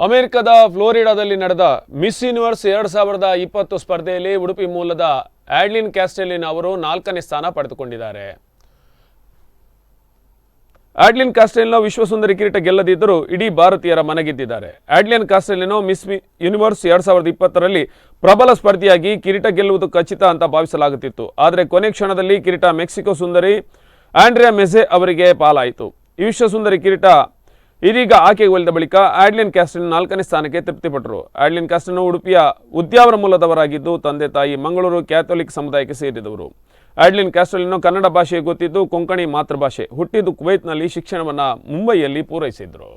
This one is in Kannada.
ಅಮೆರಿಕದ ಫ್ಲೋರಿಡಾದಲ್ಲಿ ನಡೆದ ಮಿಸ್ ಯೂನಿವರ್ಸ್ 2020 ಸ್ಪರ್ಧೆಯಲ್ಲಿ ಉಡುಪಿ ಮೂಲದ ಆಡ್ಲಿನ್ ಕ್ಯಾಸ್ಟೆಲಿನ್ ಅವರು 4ನೇ ಸ್ಥಾನ ಪಡೆದುಕೊಂಡಿದ್ದಾರೆ. ಆಡ್ಲಿನ್ ಕ್ಯಾಸ್ಟೆಲಿನೋ ವಿಶ್ವಸುಂದರಿ ಕಿರೀಟ ಗೆಲ್ಲದಿದ್ದರೂ ಇಡೀ ಭಾರತೀಯರ ಮನಗೆದ್ದಿದ್ದಾರೆ. ಆಡ್ಲಿನ್ ಕ್ಯಾಸ್ಟೆಲಿನೋ ಮಿಸ್ ಯೂನಿವರ್ಸ್ 2020ರಲ್ಲಿ ಪ್ರಬಲ ಸ್ಪರ್ಧಿಯಾಗಿ ಕಿರೀಟ ಗೆಲ್ಲುವುದು ಖಚಿತ ಅಂತ ಭಾವಿಸಲಾಗುತ್ತಿತ್ತು. ಆದರೆ ಕೊನೆ ಕ್ಷಣದಲ್ಲಿ ಕಿರೀಟ ಮೆಕ್ಸಿಕೋ ಸುಂದರಿ ಆಂಡ್ರಿಯಾ ಮೆಜೆ ಅವರಿಗೆ ಪಾಲಾಯಿತು. ಈ ವಿಶ್ವಸುಂದರಿ ಕಿರೀಟ ಇದೀಗ ಆಕೆಗೆ ಒಲಿದ ಬಳಿಕ ಆಡ್ಲಿನ್ ಕ್ಯಾಸ್ಟೆಲಿನ್ 4ನೇ ಸ್ಥಾನಕ್ಕೆ ತೃಪ್ತಿಪಟ್ಟರು. ಆಡ್ಲಿನ್ ಕ್ಯಾಸ್ಟೆಲಿನ್ ಉಡುಪಿಯ ಉದ್ಯಾವರ ಮೂಲದವರಾಗಿದ್ದು ತಂದೆ ತಾಯಿ ಮಂಗಳೂರು ಕ್ಯಾಥೋಲಿಕ್ ಸಮುದಾಯಕ್ಕೆ ಸೇರಿದವರು. ಆಡ್ಲಿನ್ ಕ್ಯಾಸ್ಟೆಲಿನ್ ಕನ್ನಡ ಭಾಷೆ ಗೊತ್ತಿದ್ದು ಕೊಂಕಣಿ ಮಾತೃಭಾಷೆ. ಹುಟ್ಟಿದ್ದು ಕುವೈತ್ನಲ್ಲಿ, ಶಿಕ್ಷಣವನ್ನು ಮುಂಬೈಯಲ್ಲಿ ಪೂರೈಸಿದ್ರು.